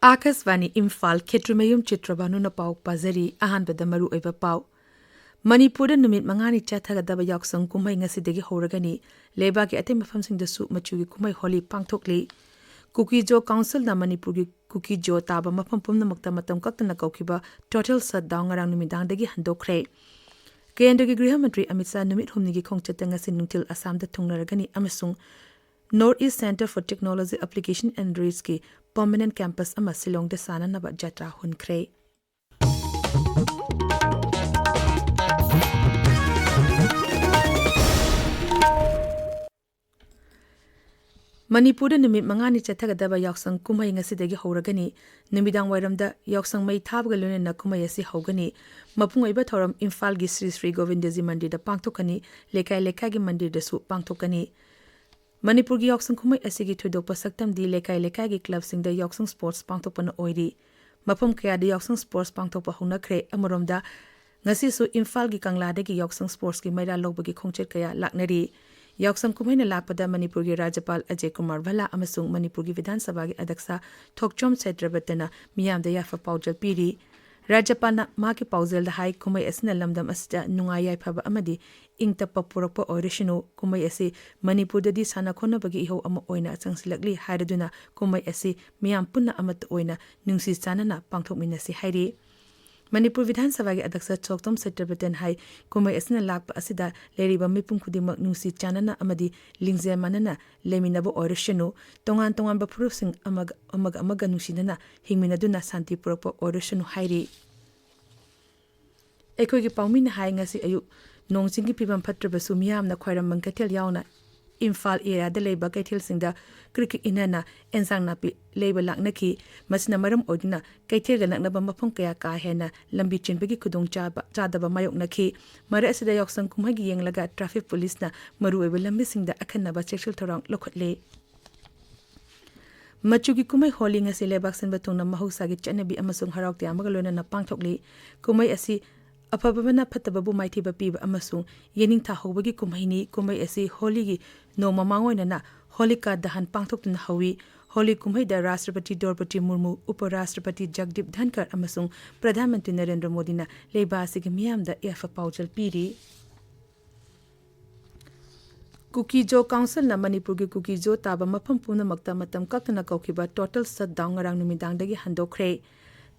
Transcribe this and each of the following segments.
Akasvani Imphal Kshetrimayum Chitrabhanu na pau pazari ahanbada maru oiba pau. Manipur numit mangani chathagadaba yaksang kumai ngasidagi horagani lebagi ate mafamsingdasu machugi kumai holi pangthokli. Kukijo Council na Manipur gi Kukijo taba mafam pumnamakta matam kaktana kaukiba total shutdown ngarang numidangdagi handokre. Kendra Griha Mantri Amit Shah numit humnigi khongchata ngasi nungtil Assam da thungnaragani amasung North East Center for Technology Application and Research ki permanent campus ama Silong da sananaba jatra hunkre. Manipur numit mangani chathagadaba yaksang kumai ngasidagi horagani numidang wairamda yaksang mai thabga lunena kumai asi hogani mapung aiba thoram Imphal gi Sri Govindaji Mandir da pangthokani lekai lekai gi mandir da su pangthokani Manipur gi yaksang kumai asi gi thudokpa saktam di lekai lekai gi club sing da yaksang sports pangthokpana oiri mapum kaya da yaksang sports pangthokpa hunakre amoromda ngasi su Imphal gi kanglada gi yaksang sports gi maira lobagi khongchet kaya laknari Yaksang kumaina lakpada Manipur gi Rajapal Ksh.Chitrabhanu Bhala amasung Manipur gi Vidhan Sabha gi Adaksa Ksh.Chitrabhanu miyamda yafa paujal piri Rajapal na maki paujal da hai kumai asina lamdam asida nungayai phaba amadi ingtappa purakpa oirishinu kumai asi Manipur dadi sana khona bagi iho ama oina changsilakli hairaduna kumai asi miyam punna amat oina nungsi chanana pangthokminasi hairi Manipur Vidhan Sabha gi Adaksa Ksh.Chitrabhanu hai kumai asina lakpa asida leriba mipum khudimak nungsi chanana amadi lingje manana leminabo oirishinu tongan ba purusing amaga nungsinana hingminaduna santi purakpa oirishinu hairi Ekoi gi paumina hai ngasi ayu nongsingi pibam phatrabasu miyamna khwairam mangkatel yauna Imphal area da leiba kaithil singda cricket inana ensang napi leiba laknaki masina maram odina kaithil ga naknaba mafam kaya ka hena lambi chinbagi khudong chadaba mayok nakhi mara asida yoksang kumhagi yenglaga traffic police na maru ebe lambi singda akhanaba sexual thorang lokhotle Machugi kumai holi ngasi lebak sen batungna mahusagi chanabi amasung harakti amaga lona na pangthokli kumai asi Apabana Patababu mighty bapiba amasung yening ta hobagi kumaini kumai asi holi gi no mamangoina na holika dahan pangthok na hawi holi kumai da Rashtrapati Draupadi Murmu Uparashtrapati Jagdip Dhankar amasung Pradhan Mantri Narendra Modi na leiba asigi miyamda yafa paujal piri Kukijo Council na Manipur gi Kukijo taba mafam puna makta matam kaktana kaukiba total shutdown ngarang numidangdagi handokre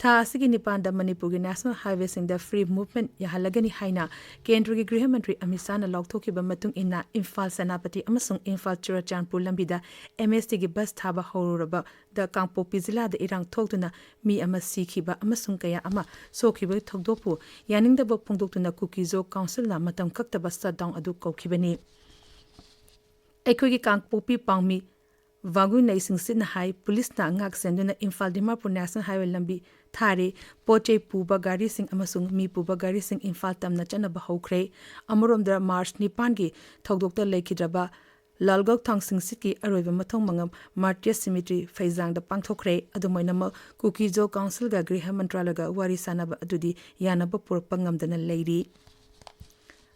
Tha asigi nipanda Manipur gi National Highway sing the free movement yahalagani haina Kendra gi Griha Mantri Amit Shah na lauthokiba matung inna Imphal Senapati amasung Imphal Churachandpur lambida MST gi bus thaba horuraba da Kangpopi jila da irang thoktuna mi ama sikhiba amasung kaya ama sokhiba thokdopu yaningda ba phongdoktuna Kukijo Council na matam kaktaba shutdown adu kaukhibani Ekoi gi Kangpopi pangmi Vagu naising sin hai police na ngak senduna Imphal Dimapur National Highway lambi thare poche puba gari sing amasung mi puba gari sing Imphal tamna chanaba hokre amoromda March nipan gi thogdokta lekhidraba lalgok thangsing siki aroiba mathong mangam Martyrs Cemetery Faizang da pangthokre adumainama Kukijo Council ga Griha Mantralaga wari sanaba adudi yanaba purpangamdana leiri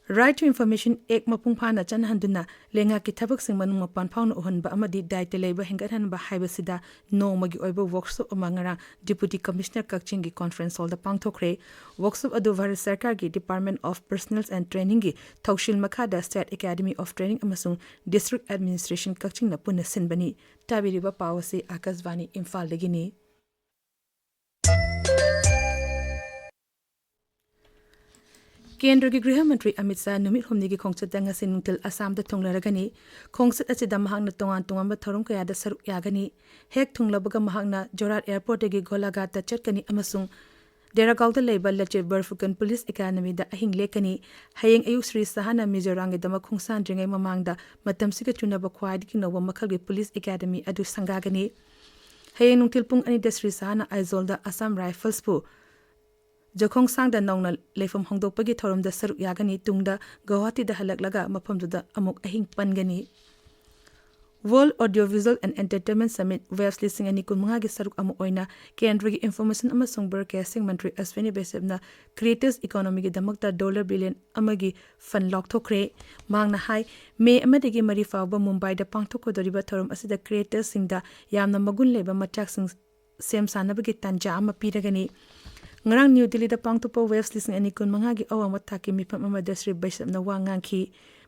Right to Information Act mapung phana chanhanduna lenga ki thabak sing manung mapan phawna uhanba amadi daite leiba hengathanba haibasida nongmagi oiba workshop amangara Deputy Commissioner Kakching gi conference hall da pangthokre workshop adu Bharat Sarkar gi Department of Personnel and Training gi Thokshil Makhada State Academy of Training amasung District Administration Kakching na punna sinbani tabiriba pawase Akasvani Imphal dagini Kendra gi Griha Mantri Amit Shah numit humni gi khongchat ngasi nungtil Assam da thunglaragani khongchat achida mahangna tongan ba thorum kaya da saruk yagani hek thunglabaga mahangna Jorat Airport gi Golagat da chatkani amasung Deragaw da leiba Lache Barfukan Police Academy da ahing lekani hayeng ayuk Sri Sahana Mizorang gi dama khongsan dringai mamangda matam siga chunaba khwadi gi nowa makhal gi Police Academy adu sangagani hayeng nungtil pung ani da Sri Sahana Aizol da Assam Rifles pu Jokhong sang da nongna leifam hongdokpagi thorum da saruk yagani tungda Guwahati da halaklaga mafamdu da amuk ahing pangani World Audiovisual and Entertainment Summit Webs listing ani kunmanga gi saruk amu oina Kendra gi Information amasung Broadcasting Mantri Ashwini Vaishnav Creators Economy gi damakta $1 billion amagi fund lokthokre mangna hai me amadagi mari fawba Mumbai da pangthokodoriba thorum asida creators singda yamna magun leba machak sing sem sanabagi tanja ama piragani ngarang New Delhi da pangtupa waves lising ani kun mangagi awang mataki mipam amada Sri Baisap na wangangki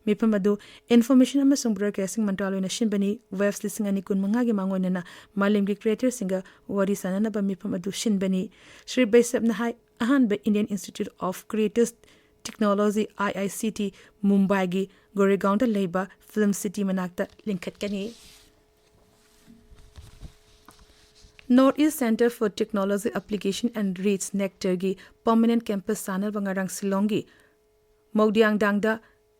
mipam adu information amasung broadcasting mantraloy na shinbani waves lising ani kun mangagi mangoy na malimgi creator singa wari sanana ba mipam adu shinbani Sri Baisap na hai ahan ba Indian Institute of Creators Technology IICT Mumbai gi Goregaon da leiba Film City manakta linkat kani Northeast Center for Technology Application and Reach Nectar gi permanent campus sanal bangarang Silongi Maudiang dangda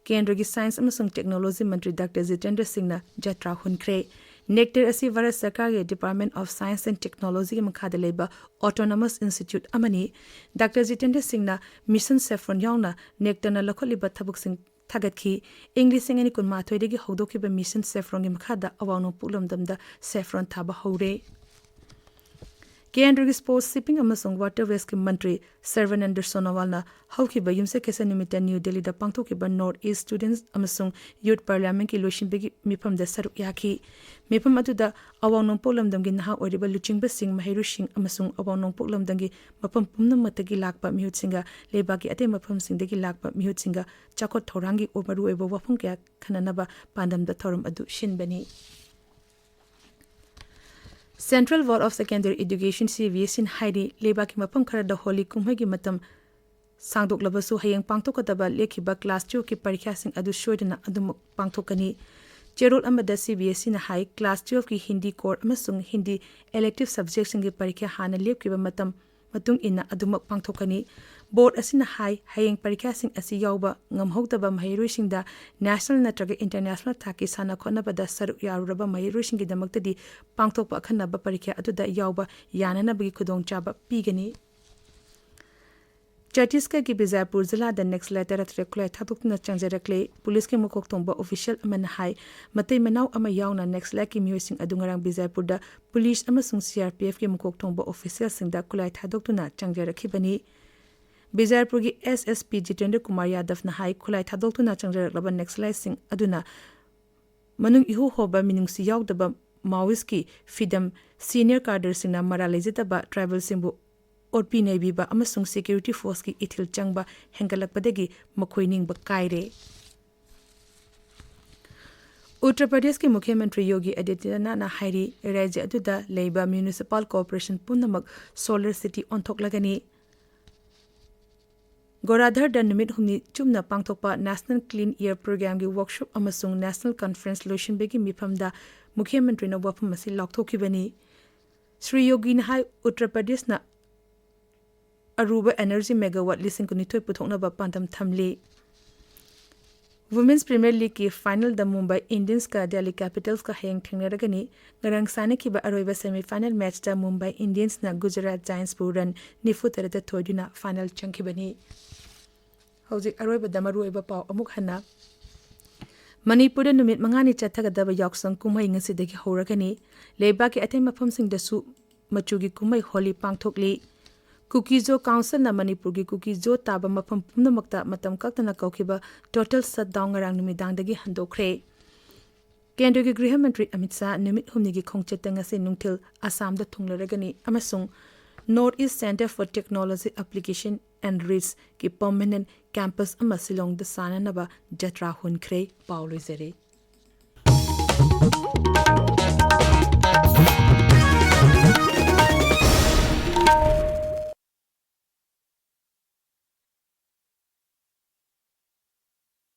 Kendra gi Science amasung Technology Mantri Dr. Jitendra Singh na jatra hunkre Nectar asi Bharat Sarkar gi Department of Science and Technology gi makhada leiba Autonomous Institute amani Dr. Jitendra Singh na Mission Saffron yauna Nectar na lakholiba thabuk sing Tagatki English singani kun mathoidegi hodokiba Mission Saffron gi makhada awano pulamdamda saffron thaba hore Kendra Sports Shipping amasung Waterways ki Mantri Sarvanand Sonowal na haukiba yumse kesa nimita New Delhi da pangthokiba Northeast Students amasung Youth Parliament ki loishinbegi mifam da saru yaki mifam aduda awang polamdam gi naha oriba luchingba sing mahiru sing amasung awang polamdam gi mapam pumnamatagi lakpa mihut singa lebaki ate mapam singdagi lakpa mihut singa chakot thorangi omaru eba wafung kya khananaba pandam da thorum adu shinbani Central Board of Secondary Education CBS in Haidi Leba ki mapam khara da holi kumhagi matam sangdok labasu hayang pangtokadaba lekhiba class 2 ki parikha sing adu shoidana adum pangthokani Cherol amada CBS in high class 12 ki Hindi core amasung Hindi elective subjects sing ki parikha hana lepkiba matam matung ina adumak pangthokani board asina high hayang parikha sing asi yawba ngamhogdaba mahiroi singda national natraga international thaki sana khonabada saru yaruraba mahiroi singi damaktadi pangthokpa khanaba parikha aduda yawba yanana bagi khudong chaba pigani Chhattisgarh ki Bizarpur zila the next letter at reklai thadukna changjarakle police ke mukok tongba official aman hai matai manau ama yauna next like ki miyosing adungarang Bizarpur da police amasung CRPF ke mukok tongba official singda kulai thadukna changjarakibani Bizarpur gi SSP Jitendra Kumar Yadav na hai kulai thadukna changjaraklaba next like sing aduna manung ihu hoba minungsi yawdaba Maoist ki Fidam senior cadre singna maralejitaba tribal simbu Orpi Navy ba amasung security force ki ithil changba hengalakpadagi makhoining ba kaire Uttar Pradesh ki Mukhyamantri Yogi Adityanath na hairi rajya aduda leiba municipal corporation punamak solar city onthok lagani Goradhar da numit humni chumna pangthokpa National Clean Air Program gi workshop amasung national conference lotion begi mifamda Mukhyamantri na wafam asi lokthokibani Sri Yogi na hai Uttar Pradesh na Aruba Energy Megawatt lising kunitoy puthokna ba pandam thamli Women's Premier League ki final da Mumbai Indians ka Delhi Capitals ka hayang thengnaragani ngarang sana ki ba aroiba semi final match da Mumbai Indians na Gujarat Giants bu run nifutara da thoiduna final changkibani hojik aroiba da maruiba paw amuk hana Manipur numit mangani chathagadaba yaksang kumai ngasidagi horagani leba ki atay mafam sing da su machugi kumai holi pangthokli Kukizo Council na Manipur gi Kukizo taba mafam pumnamakta matam kaktana kaukiba total shutdown ngarang numidangdagi handokre Kendra gi Griha Mantri Amit Shah numit humni gi khongchetang ase nungthil Assam da thunglaragani amasung Northeast Center for Technology Application and Reach ki permanent campus amasilong da sananaba jatra hunkre paulizere